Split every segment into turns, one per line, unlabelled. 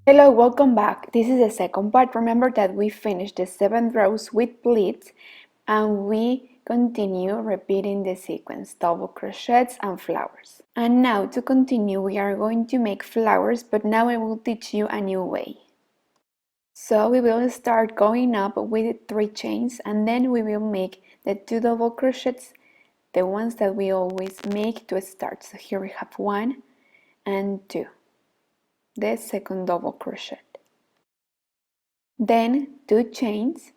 Hello, welcome back. This is the second part. Remember that we finished the 7 rows with pleats and we continue repeating the sequence, double crochets and flowers. And now to continue we are going to make flowers, but now I will teach you a new way. So we will start going up with 3 chains and then we will make the 2 double crochets, the ones that we always make to start. So here we have 1 and 2, the second double crochet. Then 2 chains,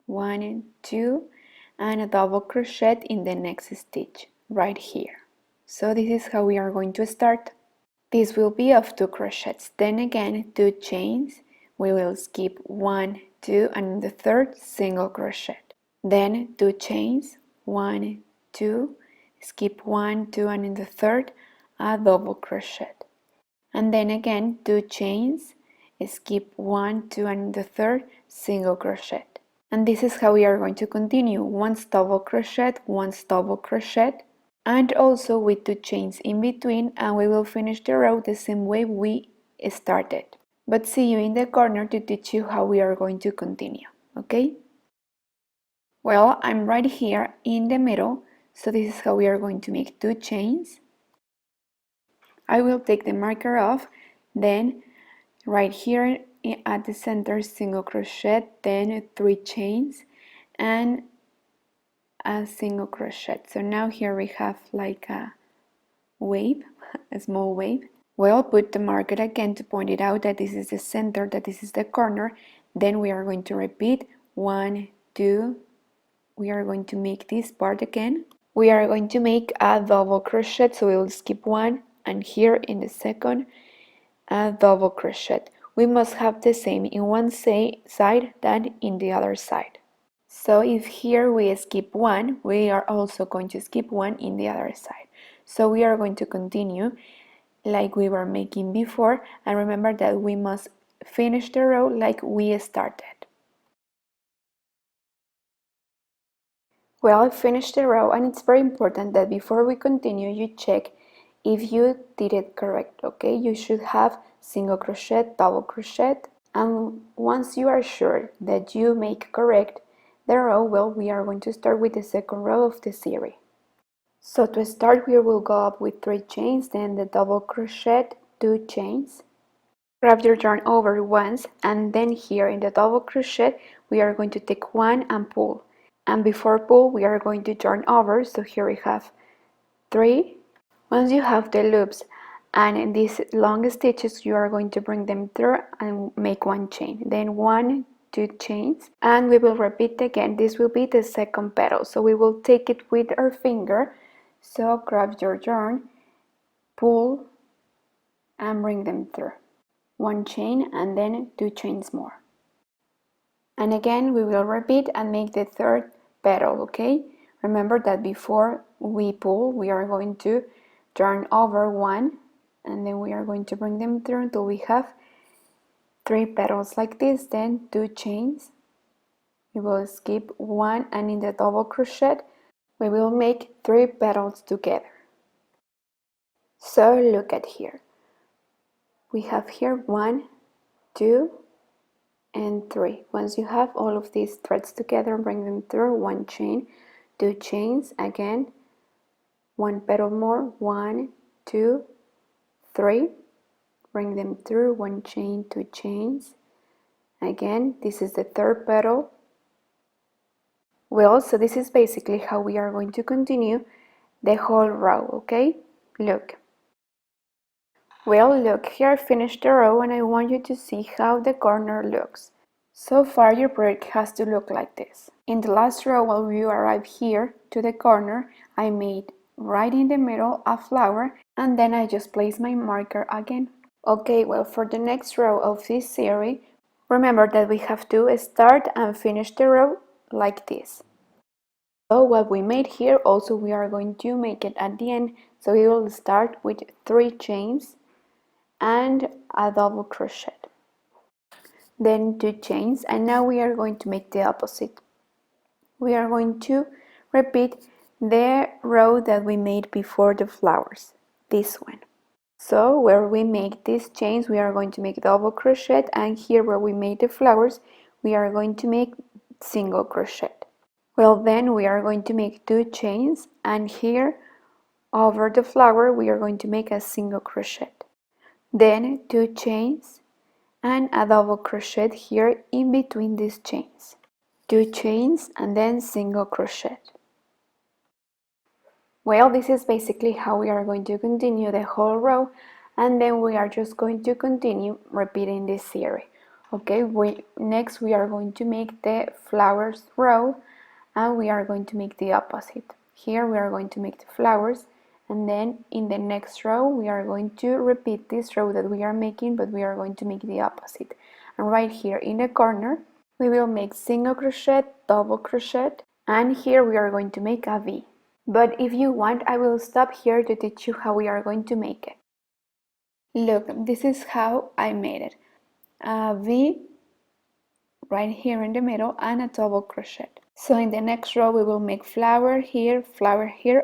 1 and 2, and a double crochet in the next stitch right here. So this is how we are going to start. This will be of 2 crochets. Then again 2 chains, we will skip 1, 2, and in the third single crochet. Then 2 chains, 1, 2, skip 1, 2, and in the third a double crochet. And then again 2 chains, skip 1, 2, and in the third single crochet. And this is how we are going to continue: once double crochet, once double crochet, and also with 2 chains in between, and we will finish the row the same way we started. But see you in the corner to teach you how we are going to continue, okay? Well, I'm right here in the middle, so this is how we are going to make 2 chains. I will take the marker off, then right here at the center single crochet, then 3 chains and a single crochet. So now here we have like a wave, a small wave. Well, put the marker again to point it out that this is the center, that this is the corner. Then we are going to repeat 1, 2. We are going to make this part again. We are going to make a double crochet, so we will skip 1, and here in the second a double crochet. We must have the same in one side than in the other side. So if here we skip 1, we are also going to skip 1 in the other side. So we are going to continue like we were making before, and remember that we must finish the row like we started. Well, I finished the row, and it's very important that before we continue you check if you did it correct, okay? You should have single crochet, double crochet, and once you are sure that you make correct the row, well, we are going to start with the second row of the series. So to start, we will go up with 3 chains, then the double crochet, 2 chains, grab your yarn over once, and then here in the double crochet we are going to take 1 and pull, and before pull we are going to yarn over. So here we have 3. Once you have the loops and these long stitches, you are going to bring them through and make 1 chain, then 1, 2 chains, and we will repeat again. This will be the second petal, so we will take it with our finger. So grab your yarn, pull, and bring them through. 1 chain and then 2 chains more. And again we will repeat and make the third petal, okay? Remember that before we pull, we are going to yarn over 1, and then we are going to bring them through until we have 3 petals like this, then 2 chains. We will skip 1, and in the double crochet we will make 3 petals together. So look at here. We have here 1, 2, and 3. Once you have all of these threads together, bring them through, 1 chain, 2 chains, again 1 petal more, 1, 2, 3, bring them through, 1 chain, 2 chains, again this is the third petal. Well, so this is basically how we are going to continue the whole row, okay? Look. Well, look, here I finished the row and I want you to see how the corner looks. So far your project has to look like this. In the last row, while you arrive here to the corner, I made right in the middle a flower, and then I just place my marker again. Okay, well, for the next row of this series, remember that we have to start and finish the row like this. So what we made here, also we are going to make it at the end. So we will start with 3 chains and a double crochet, then 2 chains, and now we are going to make the opposite. We are going to repeat the row that we made before the flowers, this one. So where we make these chains, we are going to make double crochet, and here where we made the flowers, we are going to make single crochet. Well, then we are going to make 2 chains, and here over the flower we are going to make a single crochet. Then 2 chains and a double crochet here in between these chains. 2 chains and then single crochet. Well, this is basically how we are going to continue the whole row, and then we are just going to continue repeating this series. Okay, next we are going to make the flowers row, and we are going to make the opposite. Here we are going to make the flowers, and then in the next row we are going to repeat this row that we are making, but we are going to make the opposite. And right here in the corner we will make single crochet, double crochet, and here we are going to make a V. But if you want, I will stop here to teach you how we are going to make it. Look, this is how I made it. A V right here in the middle and a double crochet. So in the next row we will make flower here,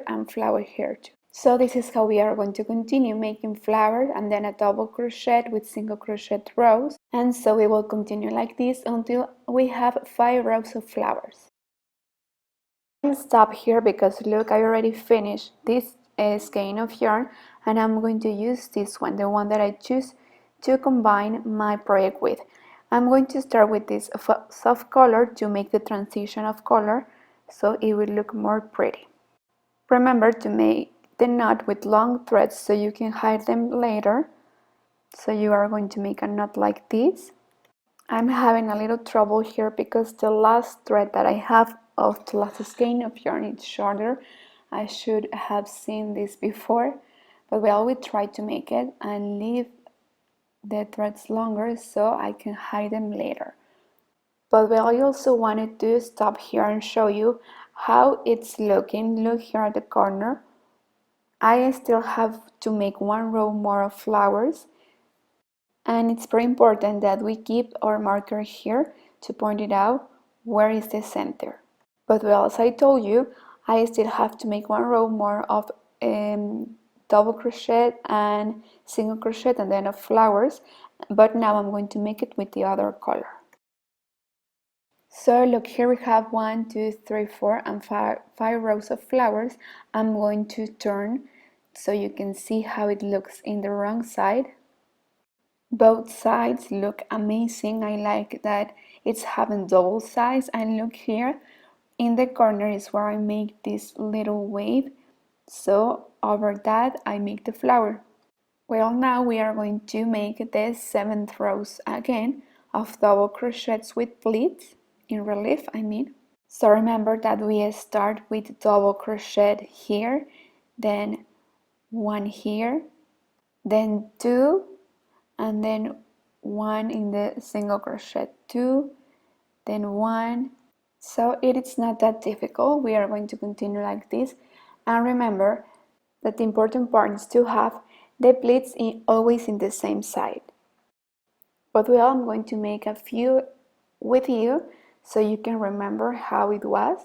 and flower here too. So this is how we are going to continue making flowers and then a double crochet with single crochet rows, and so we will continue like this until we have 5 rows of flowers. I'll stop here because look, I already finished this skein of yarn, and I'm going to use this one, the one that I choose to combine my project with. I'm going to start with this soft color to make the transition of color so it will look more pretty. Remember to make the knot with long threads so you can hide them later. So you are going to make a knot like this. I'm having a little trouble here because the last thread that I have of the last skein of yarn is shorter. I should have seen this before, but well, we try to make it and leave the threads longer so I can hide them later. But well, I also wanted to stop here and show you how it's looking. Look here at the corner. I still have to make 1 row more of flowers, and it's very important that we keep our marker here to point it out where is the center. But well, as I told you, I still have to make 1 row more of double crochet and single crochet and then of flowers, but now I'm going to make it with the other color. So look, here we have 1, 2, 3, 4 and 5 rows of flowers. I'm going to turn so you can see how it looks in the wrong side. Both sides look amazing. I like that it's having double sides, and look here in the corner is where I make this little wave, so over that I make the flower. Well, now we are going to make the 7th rows again of double crochets with pleats in relief, So remember that we start with double crochet here, then 1 here, then 2, and then 1 in the single crochet, 2, then 1. So it is not that difficult. We are going to continue like this, and remember that the important part is to have the pleats always in the same side. But well, I'm going to make a few with you so you can remember how it was.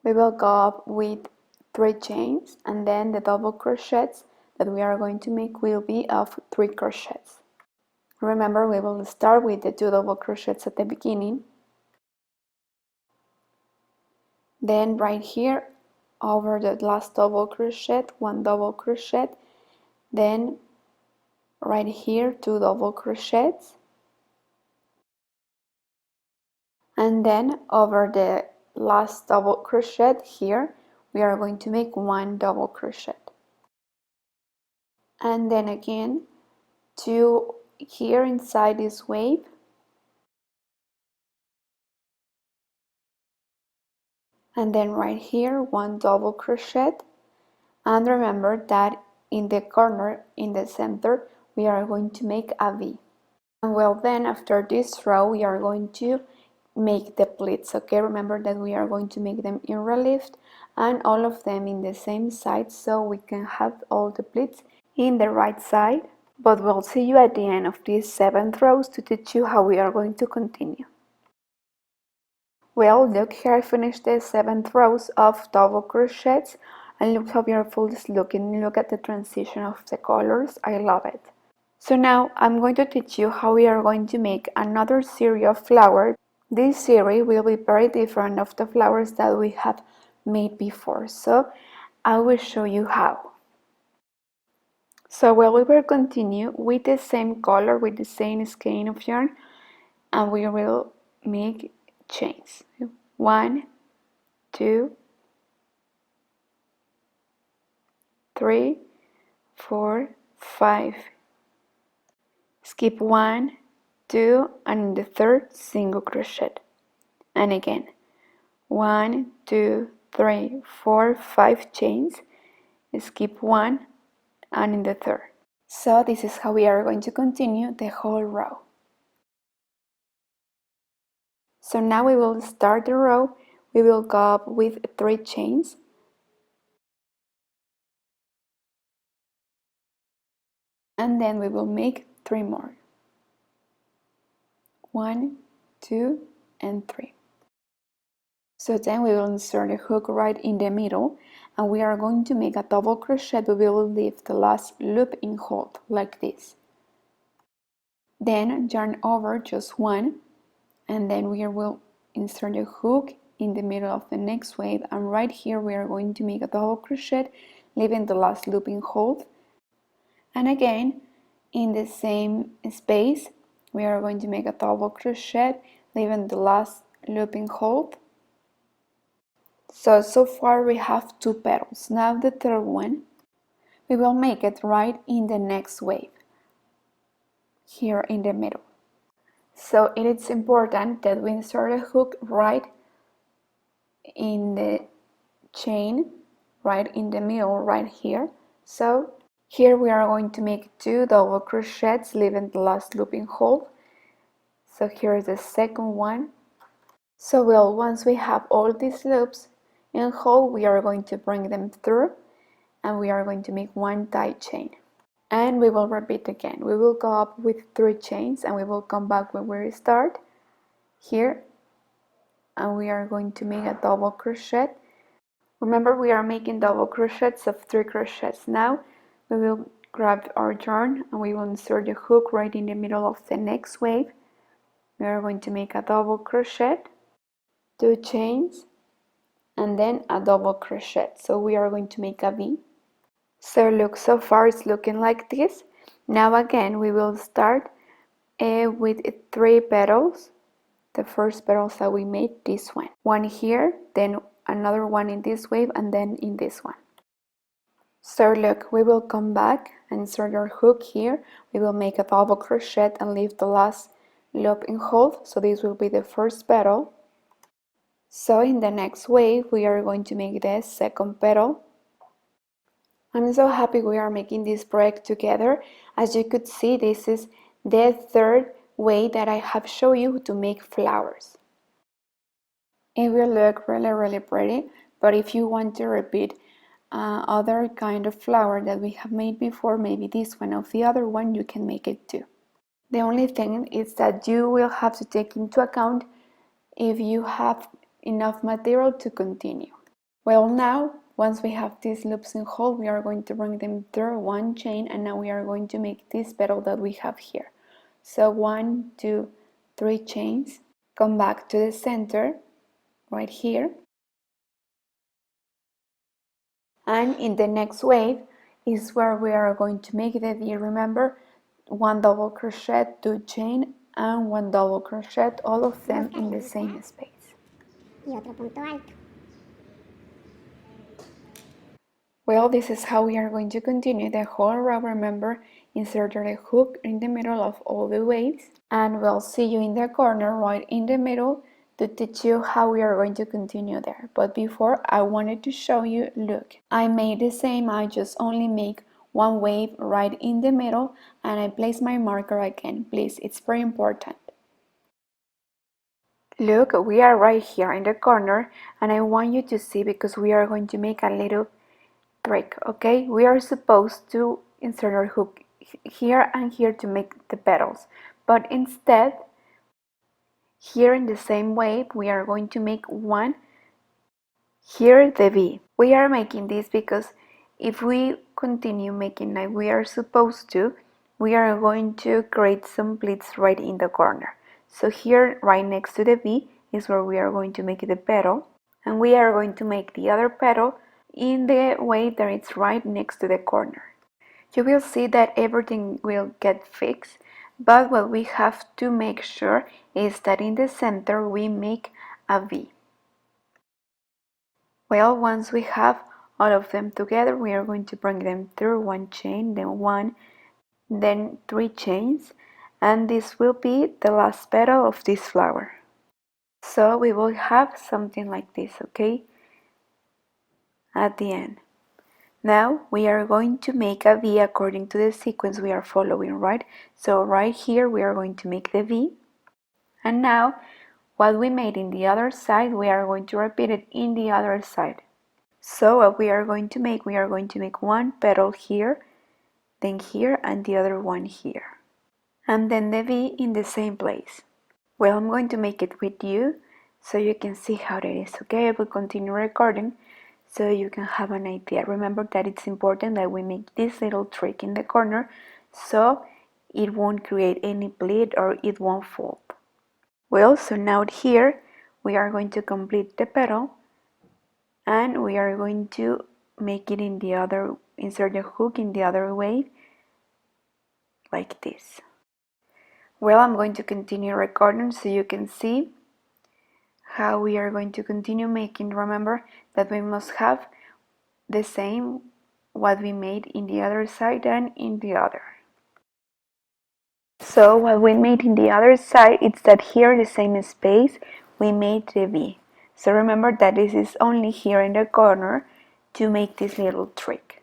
We will go up with 3 chains, and then the double crochets that we are going to make will be of 3 crochets. Remember, we will start with the 2 double crochets at the beginning. Then right here over the last double crochet, 1 double crochet, then right here 2 double crochets, and then over the last double crochet here we are going to make 1 double crochet, and then again 2 here inside this wave, and then right here 1 double crochet, and remember that in the corner in the center we are going to make a V. And well, then after this row we are going to make the pleats. Okay, remember that we are going to make them in relief and all of them in the same side so we can have all the pleats in the right side. But we'll see you at the end of these 7th rows to teach you how we are going to continue. Well, look here, I finished the 7th rows of double crochets. and look how beautiful it's looking. Look at the transition of the colors. I love it. So now I'm going to teach you how we are going to make another series of flowers. This series will be very different of the flowers that we have made before. So I will show you how. So we will continue with the same color, with the same skein of yarn, and we will make chains. 1, 2, 3, 4, 5. Skip 1, 2, and in the third single crochet. And again, 1, 2, 3, 4, 5 chains. Skip 1, and in the third. So this is how we are going to continue the whole row. So now we will start the row. We will go up with 3 chains. And then we will make 3 more. 1, 2, and 3. So then we will insert a hook right in the middle, and we are going to make a double crochet, but we will leave the last loop in hold like this. Then yarn over just 1, and then we will insert a hook in the middle of the next wave, and right here we are going to make a double crochet, leaving the last loop in hold. And again, in the same space, we are going to make a double crochet, leaving the last loop in hold. So far we have 2 petals. Now the third one, we will make it right in the next wave, here in the middle. So it is important that we insert a hook right in the chain, right in the middle, right here. So here we are going to make 2 double crochets, leaving the last loop in hold. So here is the second one. So once we have all these loops in hold, we are going to bring them through, and we are going to make 1 tight chain. And we will repeat again. We will go up with 3 chains, and we will come back when we start here, and we are going to make a double crochet. Remember, we are making double crochets of 3 crochets. Now we will grab our yarn, and we will insert the hook right in the middle of the next wave. We are going to make a double crochet, 2 chains, and then a double crochet. So we are going to make a V. So look, so far it's looking like this. Now again we will start with 3 petals. The first petals that we made, this one here, then another one in this wave, and then in this one. So look, we will come back and insert our hook here. We will make a double crochet and leave the last loop in hold. So this will be the first petal. So in the next wave we are going to make the second petal. I'm so happy we are making this project together. As you could see, this is the third way that I have shown you to make flowers. It will look really pretty, but if you want to repeat other kind of flower that we have made before, maybe this one or the other one, you can make it too. The only thing is that you will have to take into account if you have enough material to continue. Well, now once we have these loops in hold, we are going to bring them through 1 chain, and now we are going to make this petal that we have here. So 1, 2, 3 chains, come back to the center right here, and in the next wave is where we are going to make the V. Remember, 1 double crochet, 2 chain, and 1 double crochet, all of them in the same space.
Y otro punto alto.
Well, this is how we are going to continue the whole row. Remember, insert the hook in the middle of all the waves, and we'll see you in the corner right in the middle to teach you how we are going to continue there. But before, I wanted to show you, look, I made the same. I just only make 1 wave right in the middle, and I place my marker again. Please, it's very important. Look, we are right here in the corner, and I want you to see, because we are going to make a little trick, okay? We are supposed to insert our hook here and here to make the petals, but instead, here in the same wave, we are going to make 1 Here the V. We are making this because if we continue making like we are supposed to, we are going to create some pleats right in the corner. So here right next to the V is where we are going to make the petal, and we are going to make the other petal in the way that it's right next to the corner. You will see that everything will get fixed, but what we have to make sure is that in the center we make a V. Well, once we have all of them together, we are going to bring them through one chain, then one, then 3 chains, and this will be the last petal of this flower. So we will have something like this, okay, at the end. Now we are going to make a V according to the sequence we are following, right? So right here we are going to make the V, and now what we made in the other side, we are going to repeat it in the other side. So what we are going to make, we are going to make one petal here, then here, and the other one here. And then the V in the same place. Well, I'm going to make it with you so you can see how it is, okay? I will continue recording so you can have an idea. Remember that it's important that we make this little trick in the corner so it won't create any bleed or it won't fall. Well, so now here we are going to complete the petal, and we are going to make it in the other, insert the hook in the other way, like this. Well, I'm going to continue recording so you can see how we are going to continue making. Remember that we must have the same what we made in the other side and in the other. So what we made in the other side, it's that here the same space we made the V. So remember that this is only here in the corner to make this little trick.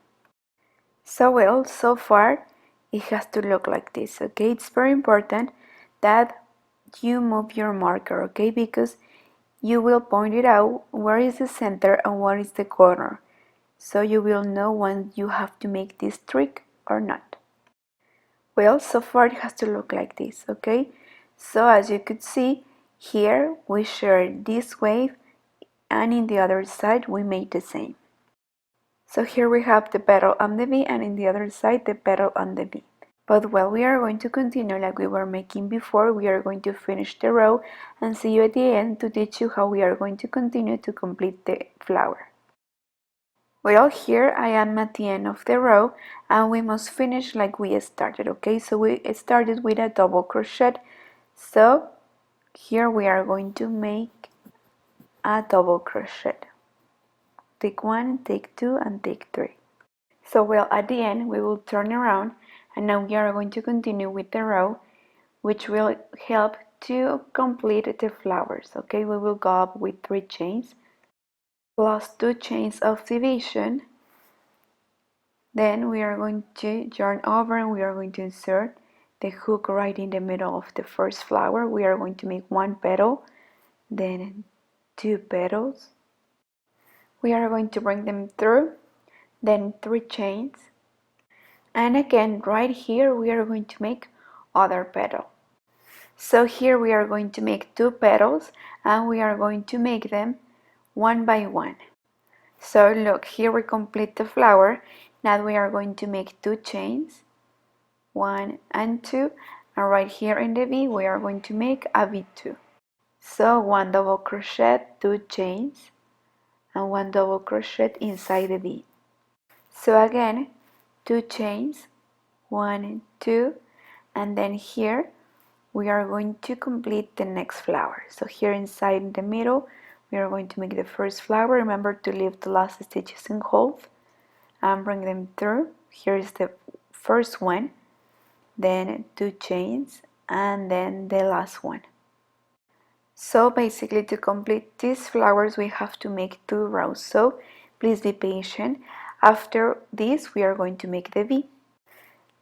So well, so far it has to look like this, okay? It's very important that you move your marker, okay? Because you will point it out where is the center and where is the corner. So you will know when you have to make this trick or not. Well, so far it has to look like this, okay? So as you could see, here we share this wave, and in the other side we made the same. So here we have the petal and the V, and in the other side the petal and the V. But well, we are going to continue like we were making before. We are going to finish the row and see you at the end to teach you how we are going to continue to complete the flower. Well, here I am at the end of the row, and we must finish like we started, okay? So we started with a double crochet. So here we are going to make a double crochet. Take 1, take 2, and take 3. So well, at the end we will turn around, and now we are going to continue with the row, which will help to complete the flowers, okay? We will go up with 3 chains plus 2 chains of division. Then we are going to yarn over, and we are going to insert the hook right in the middle of the first flower. We are going to make 1 petal, then 2 petals. We are going to bring them through, then 3 chains, and again right here we are going to make other petal. So here we are going to make 2 petals, and we are going to make them one by one. So look, here we complete the flower. Now we are going to make 2 chains, 1 and 2, and right here in the V we are going to make a V2. So 1 double crochet, 2 chains, and 1 double crochet inside the V. So again 2 chains, 1, 2, and then here we are going to complete the next flower. So here inside the middle we are going to make the first flower. Remember to leave the last stitches in half and bring them through. Here is the first one, then 2 chains, and then the last one. So basically to complete these flowers we have to make 2 rows, so please be patient. After this we are going to make the V.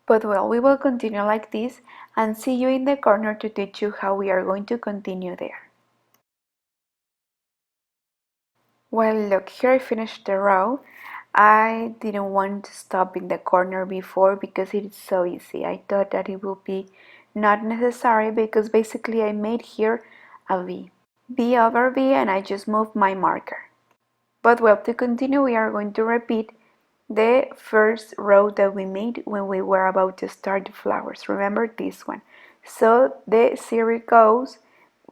But well, we will continue like this and see you in the corner to teach you how we are going to continue there. Well, look, here I finished the row. I didn't want to stop in the corner before because it is so easy. I thought that it would be not necessary because basically I made here a V. V over V, and I just moved my marker. But well, to continue, we are going to repeat the first row that we made when we were about to start the flowers. Remember this one. So the series goes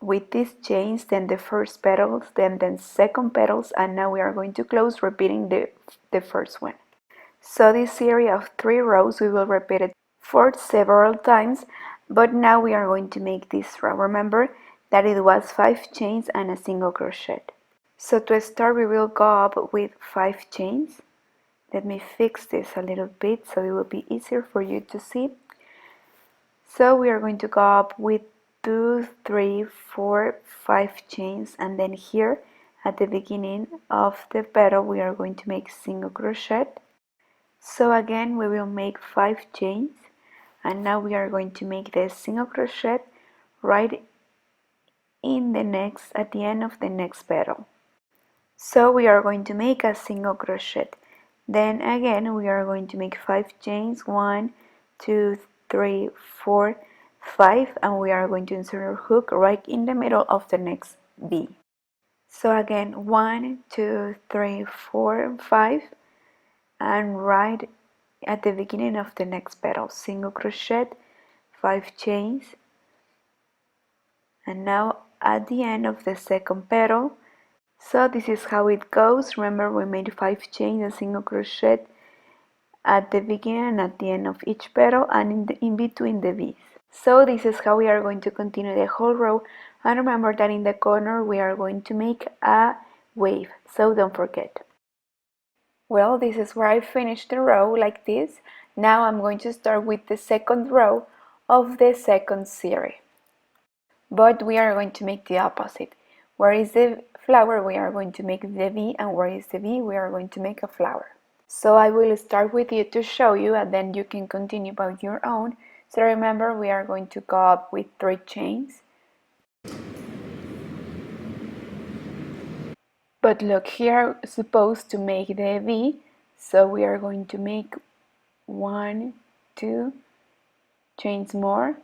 with these chains, then the first petals, then second petals, and now we are going to close repeating the first one. So this series of 3 rows, we will repeat it for several times, but now we are going to make this row. Remember that it was 5 chains and a single crochet. So to start, we will go up with 5 chains. Let me fix this a little bit so it will be easier for you to see. So we are going to go up with 2, 3, 4, 5 chains, and then here at the beginning of the petal we are going to make single crochet. So again we will make 5 chains, and now we are going to make the single crochet right in the next at the end of the next petal. So we are going to make a single crochet. Then again we are going to make 5 chains, 1, 2, 3, 4, 5, and we are going to insert our hook right in the middle of the next V. So again 1, 2, 3, 4, 5, and right at the beginning of the next petal, single crochet, 5 chains, and now at the end of the second petal. So this is how it goes. Remember, we made 5 chains, a single crochet at the beginning and at the end of each petal, and in between the V's. So this is how we are going to continue the whole row, and remember that in the corner we are going to make a wave, so don't forget. Well, this is where I finished the row like this. Now I'm going to start with the second row of the second series. But we are going to make the opposite. Where is the flower, we are going to make the V, and where is the V, we are going to make a flower. So I will start with you to show you, and then you can continue by your own. So remember, we are going to go up with 3 chains. But look, here supposed to make the V, so we are going to make 1, 2 chains more.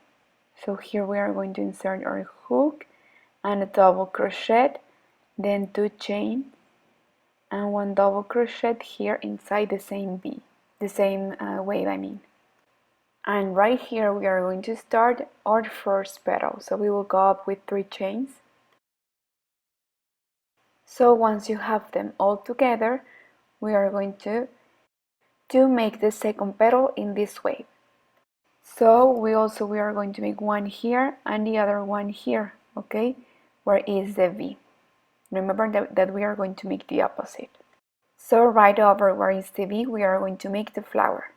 So here we are going to insert our hook and a double crochet, then 2 chains and 1 double crochet here inside the same V, the same wave I mean. And right here we are going to start our first petal. So we will go up with 3 chains. So once you have them all together, we are going to make the second petal in this way. So we are going to make one here and the other one here, okay? Where is the V? Remember that we are going to make the opposite. So right over where is the V, we are going to make the flower.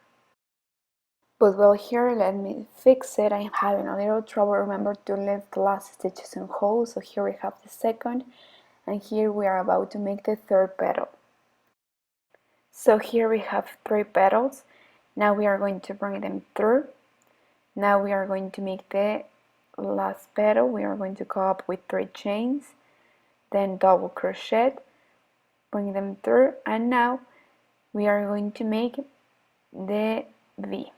But well, here let me fix it. I'm having a little trouble. Remember to leave the last stitches in whole. So here we have the second, and here we are about to make the third petal. So here we have 3 petals. Now we are going to bring them through. Now we are going to make the last petal. We are going to go up with 3 chains, then double crochet, bring them through, and now we are going to make the V.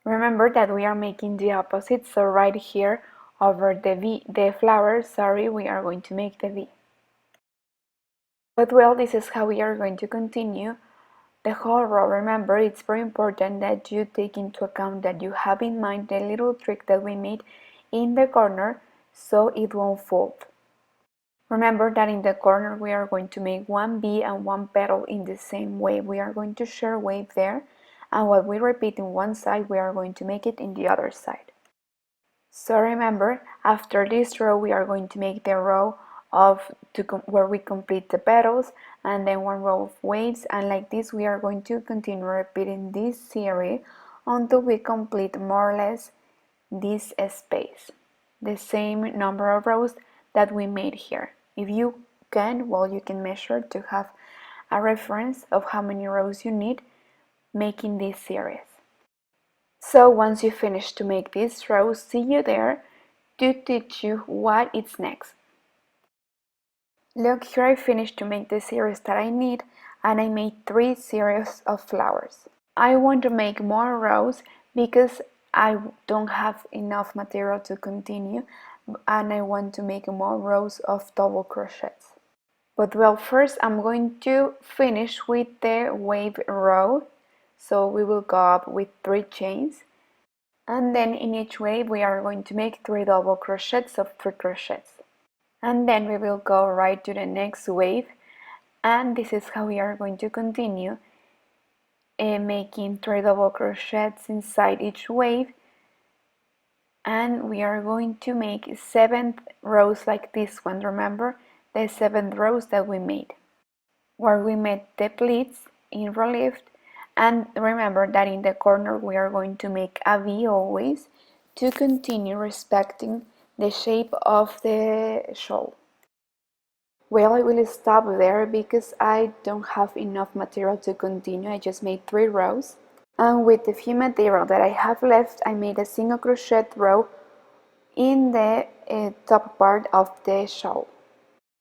Remember that we are making the opposite, so right here over the flower, we are going to make the V. But well, this is how we are going to continue the whole row. Remember, it's very important that you take into account that you have in mind the little trick that we made in the corner so it won't fold. Remember that in the corner we are going to make 1 V and 1 petal in the same wave. We are going to share wave there, and what we repeat in one side we are going to make it in the other side. So remember, after this row we are going to make the row where we complete the petals, and then 1 row of waves, and like this we are going to continue repeating this series until we complete more or less this space, the same number of rows that we made here. If you can, well, you can measure to have a reference of how many rows you need making this series. So once you finish to make this row, see you there to teach you what is next. Look, here I finished to make the series that I need, and I made 3 series of flowers. I want to make more rows because I don't have enough material to continue, and I want to make more rows of double crochets. But well, first I'm going to finish with the wave row. So we will go up with 3 chains, and then in each wave we are going to make 3 double crochets of 3 crochets. And then we will go right to the next wave, and this is how we are going to continue making 3 double crochets inside each wave. And we are going to make 7 rows like this one. Remember the 7 rows that we made, where we made the pleats in relief. And remember that in the corner we are going to make a V always, to continue respecting the shape of the shawl. Well, I will stop there because I don't have enough material to continue. I just made 3 rows. And with the few material that I have left, I made a single crochet row in the top part of the shawl.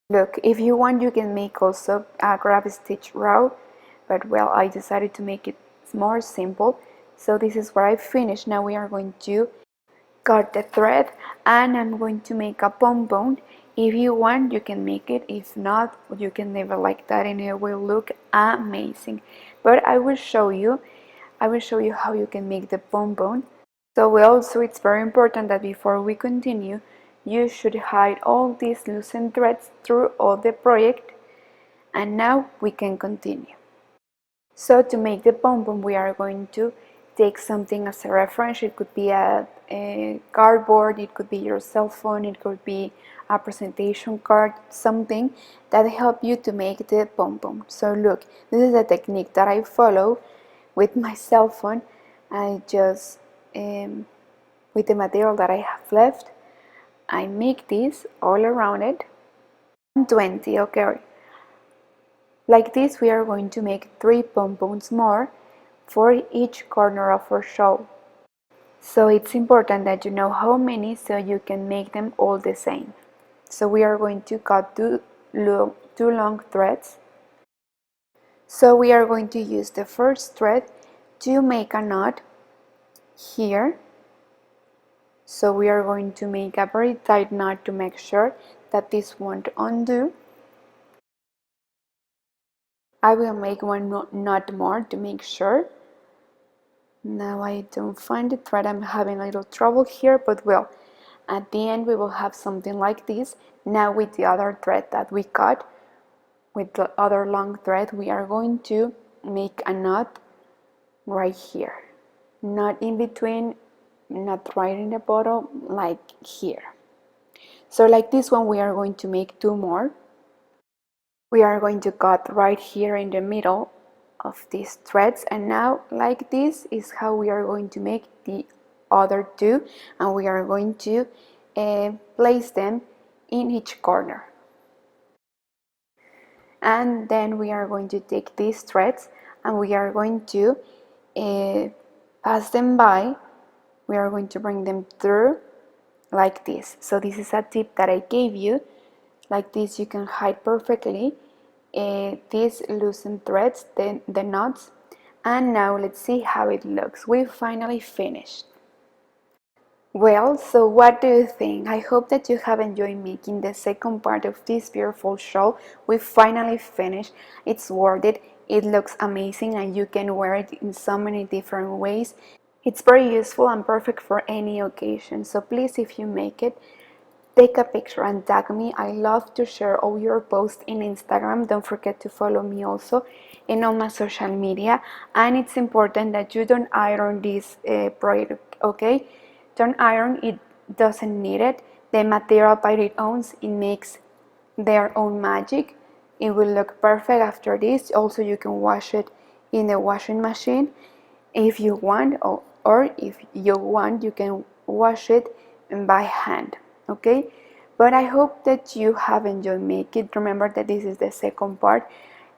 Look, if you want, you can make also a grab stitch row, but well, I decided to make it more simple. So this is where I finished. Now we are going to cut the thread, and I'm going to make a pom-pom. If you want, you can make it. If not, you can leave it like that and it will look amazing. But I will show you how you can make the pom-pom. So also it's very important that before we continue, you should hide all these loosened threads through all the project, and now we can continue. So to make the pom-pom, we are going to take something as a reference. It could be a cardboard, it could be your cell phone, it could be a presentation card, something that help you to make the pom-pom. So look, this is a technique that I follow with my cell phone. I just with the material that I have left, I make this all around it. 20, okay. Like this, we are going to make 3 pom-poms more for each corner of our shawl. So it's important that you know how many, so you can make them all the same. So we are going to cut two long threads. So we are going to use the first thread to make a knot here. So we are going to make a very tight knot to make sure that this won't undo. I will make one knot more to make sure. Now I don't find the thread, I'm having a little trouble here, but well, at the end we will have something like this. Now with the other thread that we cut, with the other long thread, we are going to make a knot right here. Not in between, not right in the bottom, like here. So like this one we are going to make 2 more. We are going to cut right here in the middle of these threads, and now like this is how we are going to make the other 2, and we are going to place them in each corner. And then we are going to take these threads and we are going to pass them by. We are going to bring them through like this. So this is a tip that I gave you. Like this you can hide perfectly these loosened threads, the knots. And now let's see how it looks. We finally finished. Well, so what do you think? I hope that you have enjoyed making the second part of this beautiful shawl. We finally finished. It's worth it. It looks amazing and you can wear it in so many different ways. It's very useful and perfect for any occasion. So please, if you make it, take a picture and tag me. I love to share all your posts in Instagram. Don't forget to follow me also in all my social media. And it's important that you don't iron this project, okay? Don't iron, it doesn't need it. The material by its own, it makes their own magic. It will look perfect after this. Also, you can wash it in the washing machine if you want, or if you want, you can wash it by hand, okay? But I hope that you have enjoyed making it. Remember that this is the second part.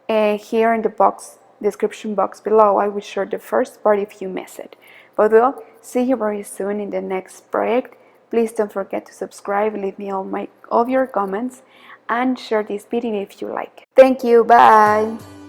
Here in the description box below, I will share the first part if you miss it. But we'll see you very soon in the next project. Please don't forget to subscribe, leave me all your comments, and share this video if you like. Thank you, bye!